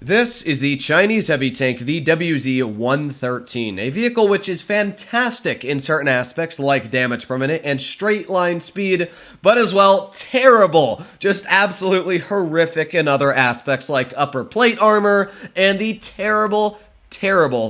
This is the Chinese heavy tank, the WZ-113, a vehicle which is fantastic in certain aspects like damage per minute and straight line speed, but as well terrible, just absolutely horrific in other aspects like upper plate armor and the terrible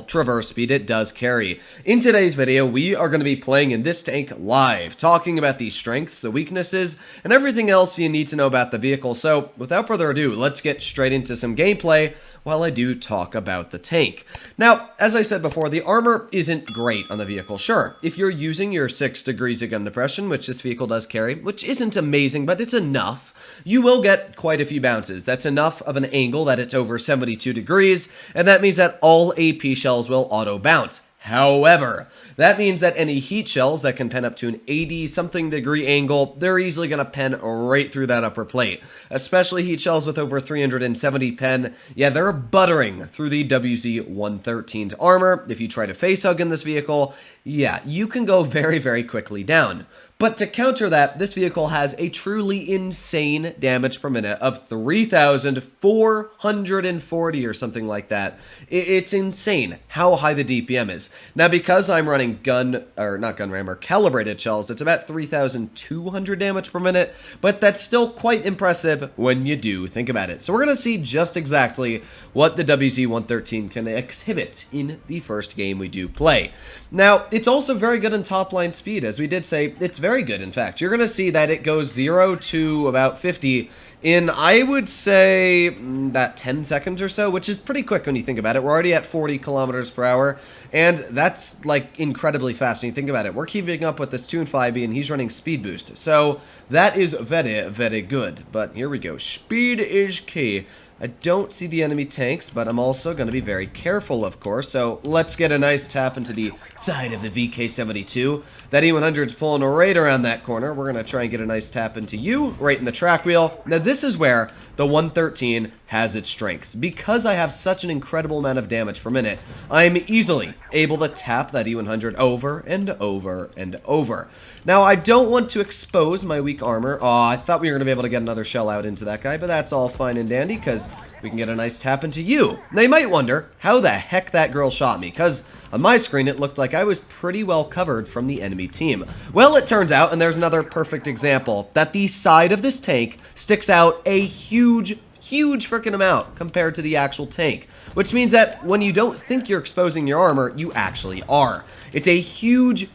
traverse speed it does carry. In today's video, we are going to be playing in this tank live, talking about the strengths, the weaknesses, and everything else you need to know about the vehicle. So, without further ado, let's get straight into some gameplay while I do talk about the tank. Now, as I said before, the armor isn't great on the vehicle. Sure, if you're using your 6 degrees of gun depression, which this vehicle does carry, which isn't amazing, but it's enough, you will get quite a few bounces. That's enough of an angle that it's over 72 degrees, and that means that all AP shells will auto bounce. However, that means that any heat shells that can pen up to an 80-something degree angle, they're easily going to pen right through that upper plate. Especially heat shells with over 370 pen, yeah, they're buttering through the WZ-113's armor. If you try to face hug in this vehicle, yeah, you can go very quickly down. But to counter that, this vehicle has a truly insane damage per minute of 3,440 or something like that. It's insane how high the DPM is. Now, because I'm running calibrated shells, it's about 3,200 damage per minute, but that's still quite impressive when you do think about it. So we're going to see just exactly what the WZ-113 can exhibit in the first game we do play. Now, it's also very good in top-line speed. As we did say, it's very good, in fact. You're going to see that it goes 0 to about 50 in, I would say, about 10 seconds or so, which is pretty quick when you think about it. We're already at 40 kilometers per hour, and that's, like, incredibly fast when you think about it. We're keeping up with this 2 and 5B, and he's running speed boost. So, that is very good. But here we go. Speed is key. I don't see the enemy tanks, but I'm also going to be very careful, of course. So let's get a nice tap into the side of the VK-72. That E100's pulling right around that corner. We're going to try and get a nice tap into you, right in the track wheel. Now this is where the 113 has its strengths. Because I have such an incredible amount of damage per minute, I'm easily able to tap that E100 over and over and over. Now, I don't want to expose my weak armor. Oh, I thought we were going to be able to get another shell out into that guy, but that's all fine and dandy because we can get a nice tap into you. Now, you might wonder how the heck that girl shot me, because on my screen, it looked like I was pretty well covered from the enemy team. Well, it turns out, and there's another perfect example, that the side of this tank sticks out a huge freaking amount compared to the actual tank, which means that when you don't think you're exposing your armor, you actually are. It's a huge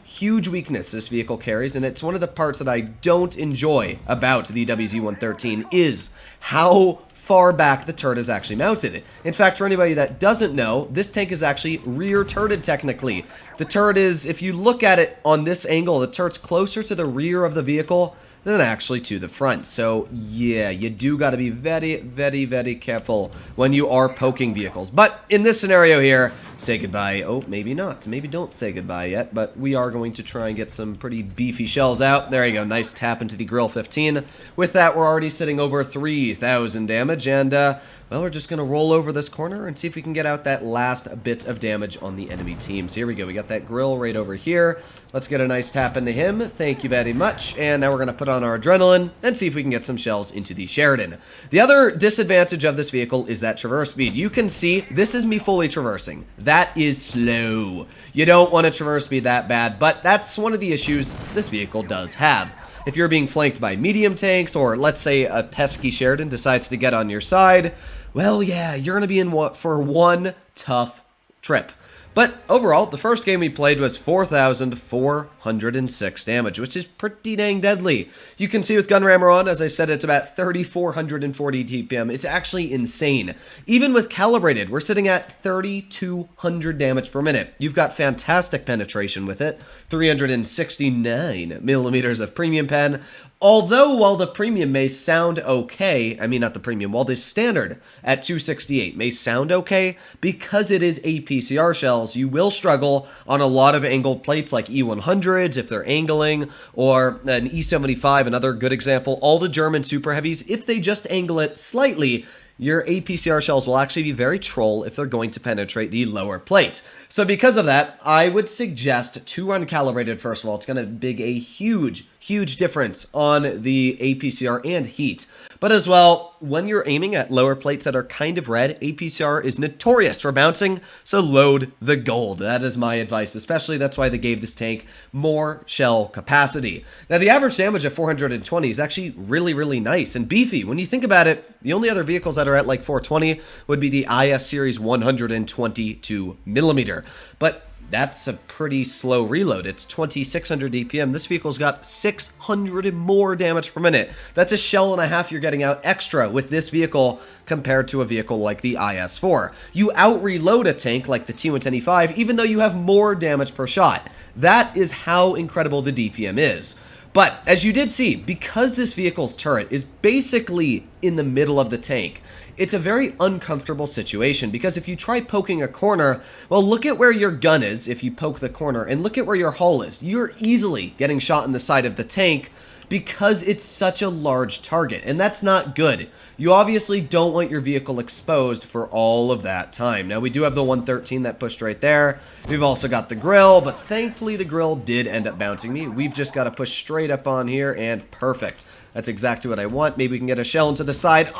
weakness this vehicle carries, and it's one of the parts that I don't enjoy about the WZ-113 is how far back the turret is actually mounted. In fact, for anybody that doesn't know, this tank is actually rear-turreted technically. The turret is, if you look at it on this angle, the turret's closer to the rear of the vehicle than actually to the front. So yeah, you do got to be very careful when you are poking vehicles. But in this scenario here, say goodbye. Oh, maybe not. Maybe don't say goodbye yet, but we are going to try and get some pretty beefy shells out. There you go. Nice tap into the Grill 15. With that, we're already sitting over 3,000 damage, and well, we're just going to roll over this corner and see if we can get out that last bit of damage on the enemy team. So here we go. We got that Grill right over here. Let's get a nice tap into him. Thank you very much. And now we're going to put on our adrenaline and see if we can get some shells into the Sheridan. The other disadvantage of this vehicle is that traverse speed. You can see this is me fully traversing. That is slow. You don't want to traverse speed that bad, but that's one of the issues this vehicle does have. If you're being flanked by medium tanks, or let's say a pesky Sheridan decides to get on your side, well, yeah, you're going to be in for one tough trip. But overall, the first game we played was 4,406 damage, which is pretty dang deadly. You can see with gun rammer on, as I said, it's about 3,440 DPM. It's actually insane. Even with calibrated, we're sitting at 3,200 damage per minute. You've got fantastic penetration with it, 369 millimeters of premium pen. Although, while the premium may sound okay, I mean not the premium, while the standard at 268 may sound okay, because it is APCR shells, you will struggle on a lot of angled plates like E100s if they're angling, or an E75, another good example. All the German super heavies, if they just angle it slightly, your APCR shells will actually be very troll if they're going to penetrate the lower plate. So because of that, I would suggest to run calibrated first of all. It's going to big a huge huge difference on the APCR and heat. But as well, when you're aiming at lower plates that are kind of red, APCR is notorious for bouncing, so load the gold. That is my advice, especially that's why they gave this tank more shell capacity. Now, the average damage at 420 is actually really, really nice and beefy. When you think about it, the only other vehicles that are at like 420 would be the IS Series 122mm. But that's a pretty slow reload. It's 2600 DPM. This vehicle's got 600 more damage per minute. That's a shell and a half you're getting out extra with this vehicle compared to a vehicle like the IS-4. You out-reload a tank like the T110E5 even though you have more damage per shot. That is how incredible the DPM is. But, as you did see, because this vehicle's turret is basically in the middle of the tank, it's a very uncomfortable situation because if you try poking a corner, well, look at where your gun is if you poke the corner, and look at where your hull is. You're easily getting shot in the side of the tank because it's such a large target, and that's not good. You obviously don't want your vehicle exposed for all of that time. Now, we do have the 113 that pushed right there. We've also got the grill, but thankfully the grill did end up bouncing me. We've just got to push straight up on here, and perfect. That's exactly what I want. Maybe we can get a shell into the side.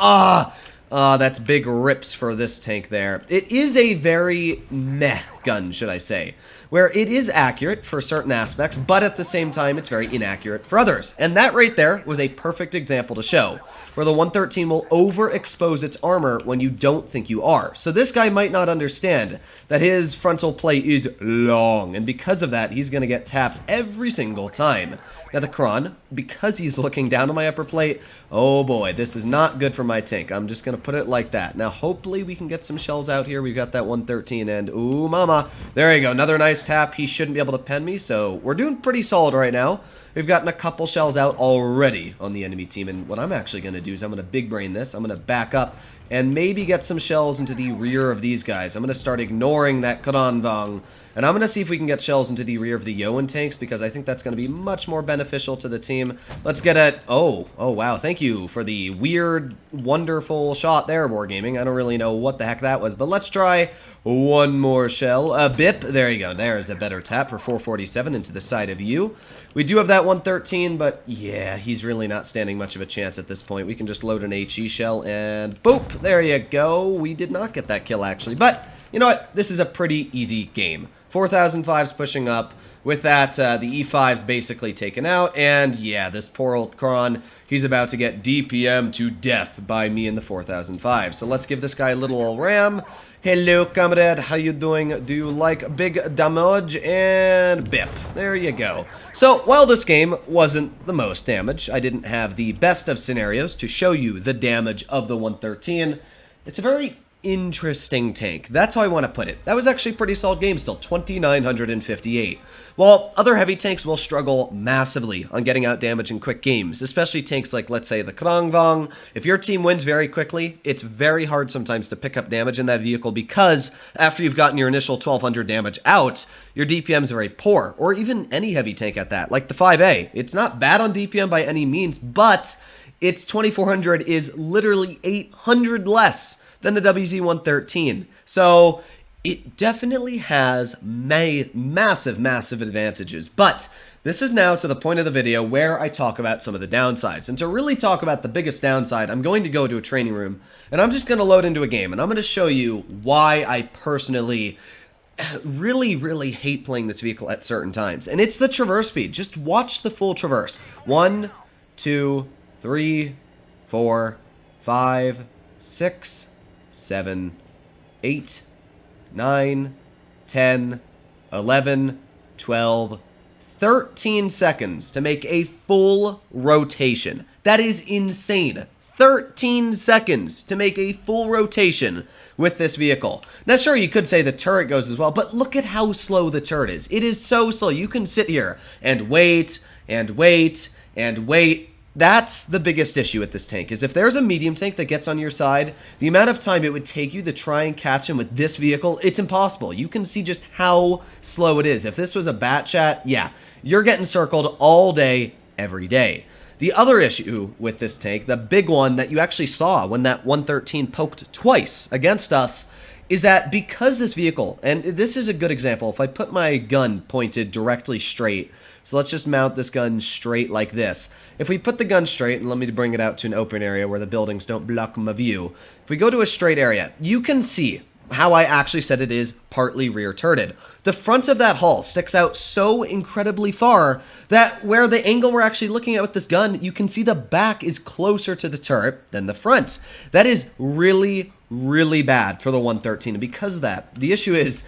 That's big rips for this tank there. It is a very meh gun, should I say, where it is accurate for certain aspects, but at the same time, it's very inaccurate for others. And that right there was a perfect example to show, where the 113 will overexpose its armor when you don't think you are. So this guy might not understand that his frontal plate is long, and because of that, he's going to get tapped every single time. Now the Kron, because he's looking down on my upper plate, oh boy, this is not good for my tank. I'm just going to put it like that. Now hopefully we can get some shells out here. We've got that 113 and ooh mama. There you go, another nice tap. He shouldn't be able to pen me, so we're doing pretty solid right now. We've gotten a couple shells out already on the enemy team, and what I'm actually going to do is I'm going to big brain this. I'm going to back up and maybe get some shells into the rear of these guys. I'm going to start ignoring that Karanvang, and I'm going to see if we can get shells into the rear of the Yoan tanks, because I think that's going to be much more beneficial to the team. Let's get it. Oh, wow. Thank you for the weird, wonderful shot there, Wargaming. I don't really know what the heck that was, but let's try one more shell. Bip. There you go. There's a better tap for 447 into the side of you. We do have that 113, but yeah, he's really not standing much of a chance at this point. We can just load an HE shell and boop. There you go. We did not get that kill, actually, but you know what? This is a pretty easy game. 4005's pushing up. With that, the E5's basically taken out, and yeah, this poor old Kron, he's about to get DPM to death by me in the 4005. So let's give this guy a little ram. Hello, comrade, how you doing? Do you like big damage? And bip. There you go. So, while this game wasn't the most damage, I didn't have the best of scenarios to show you the damage of the 113. It's a very interesting tank. That's how I want to put it. That was actually a pretty solid game still, 2,958. While other heavy tanks will struggle massively on getting out damage in quick games, especially tanks like, let's say, the Krangvang. If your team wins very quickly, it's very hard sometimes to pick up damage in that vehicle because after you've gotten your initial 1,200 damage out, your DPM is very poor, or even any heavy tank at that, like the 5A. It's not bad on DPM by any means, but its 2,400 is literally 800 less than the WZ-113. So it definitely has massive advantages. But this is now to the point of the video where I talk about some of the downsides. And to really talk about the biggest downside, I'm going to go to a training room, and I'm just going to load into a game, and I'm going to show you why I personally really hate playing this vehicle at certain times. And it's the traverse speed. Just watch the full traverse. 1, 2, 3, 4, 5, 6, 7, 8, 9, 10, 11, 12, 13 seconds to make a full rotation. That is insane. 13 seconds to make a full rotation with this vehicle. Now, sure, you could say the turret goes as well, but look at how slow the turret is. It is so slow. You can sit here and wait and wait and wait. That's the biggest issue with this tank, is if there's a medium tank that gets on your side, the amount of time it would take you to try and catch him with this vehicle, it's impossible. You can see just how slow it is. If this was a bat chat, yeah, you're getting circled all day, every day. The other issue with this tank, the big one that you actually saw when that 113 poked twice against us, is that because this vehicle, and this is a good example, if I put my gun pointed directly straight, so let's just mount this gun straight like this. If we put the gun straight, and let me bring it out to an open area where the buildings don't block my view. If we go to a straight area, you can see how I actually said it is partly rear-turreted. The front of that hull sticks out so incredibly far that where the angle we're actually looking at with this gun, you can see the back is closer to the turret than the front. That is really, really bad for the 113, and because of that, the issue is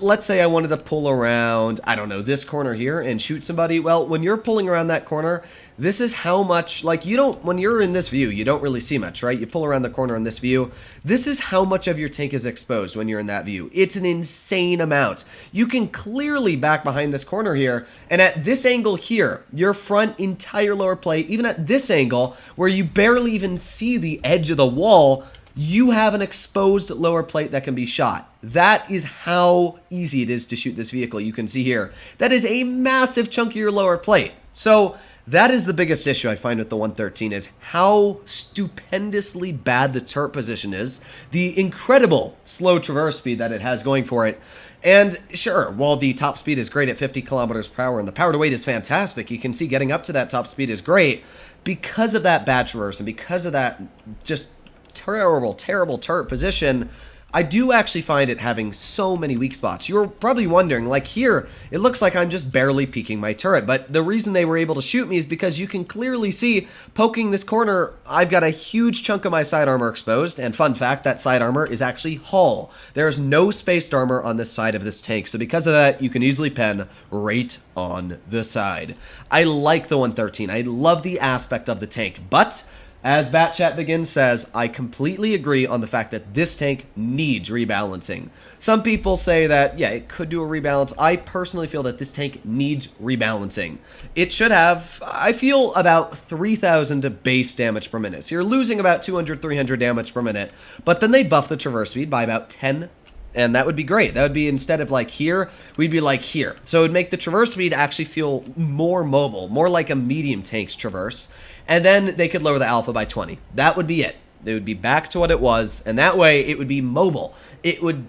let's say I wanted to pull around, I don't know, this corner here and shoot somebody. Well, when you're pulling around that corner, this is how much, like, you don't, when you're in this view, you don't really see much, right? You pull around the corner in this view. This is how much of your tank is exposed when you're in that view. It's an insane amount. You can clearly back behind this corner here, and at this angle here, your front entire lower plate, even at this angle, where you barely even see the edge of the wall, you have an exposed lower plate that can be shot. That is how easy it is to shoot this vehicle. You can see here, that is a massive chunk of your lower plate. So that is the biggest issue I find with the 113, is how stupendously bad the turret position is, the incredible slow traverse speed that it has going for it. And sure, while the top speed is great at 50 kilometers per hour and the power to weight is fantastic, you can see getting up to that top speed is great. Because of that bad traverse and because of that just terrible turret position, I do actually find it having so many weak spots. You're probably wondering, like here, it looks like I'm just barely peeking my turret, but the reason they were able to shoot me is because you can clearly see, poking this corner, I've got a huge chunk of my side armor exposed, and fun fact, that side armor is actually hull. There's no spaced armor on this side of this tank, so because of that, you can easily pen right on the side. I like the 113, I love the aspect of the tank, but as Batchat Begins says, I completely agree on the fact that this tank needs rebalancing. Some people say that, yeah, it could do a rebalance. I personally feel that this tank needs rebalancing. It should have, I feel, about 3,000 base damage per minute. So you're losing about 200, 300 damage per minute. But then they buff the traverse speed by about 10, and that would be great. That would be, instead of like here, we'd be like here. So it would make the traverse speed actually feel more mobile, more like a medium tank's traverse. And then they could lower the alpha by 20. That would be it. It would be back to what it was, and that way it would be mobile. It would,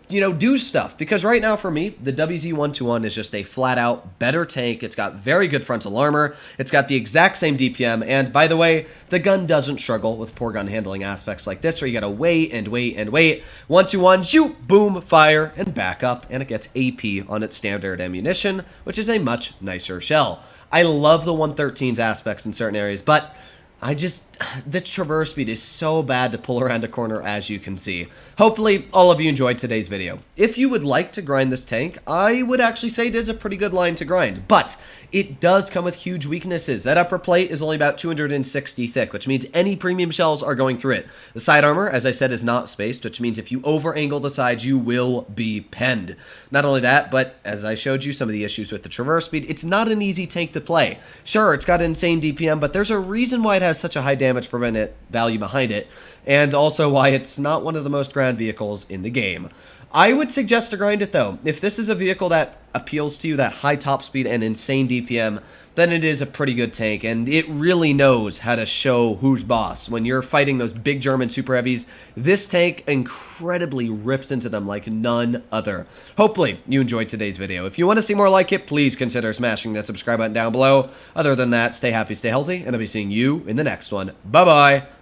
you know, do stuff. Because right now for me, the WZ-121 is just a flat-out better tank. It's got very good frontal armor. It's got the exact same DPM. And by the way, the gun doesn't struggle with poor gun handling aspects like this, where you gotta wait and wait and wait. 121, shoot, boom, fire, and back up. And it gets AP on its standard ammunition, which is a much nicer shell. I love the 113's aspects in certain areas, but the traverse speed is so bad to pull around a corner, as you can see. Hopefully, all of you enjoyed today's video. If you would like to grind this tank, I would actually say it is a pretty good line to grind, but it does come with huge weaknesses. That upper plate is only about 260 thick, which means any premium shells are going through it. The side armor, as I said, is not spaced, which means if you over-angle the sides, you will be penned. Not only that, but as I showed you some of the issues with the traverse speed, it's not an easy tank to play. Sure, it's got insane DPM, but there's a reason why it has such a high damage per minute value behind it, and also why it's not one of the most ground vehicles in the game. I would suggest to grind it though. If this is a vehicle that appeals to you, that high top speed and insane DPM, then it is a pretty good tank, and it really knows how to show who's boss. When you're fighting those big German super heavies, this tank incredibly rips into them like none other. Hopefully you enjoyed today's video. If you want to see more like it, please consider smashing that subscribe button down below. Other than that, stay happy, stay healthy, and I'll be seeing you in the next one. Bye-bye!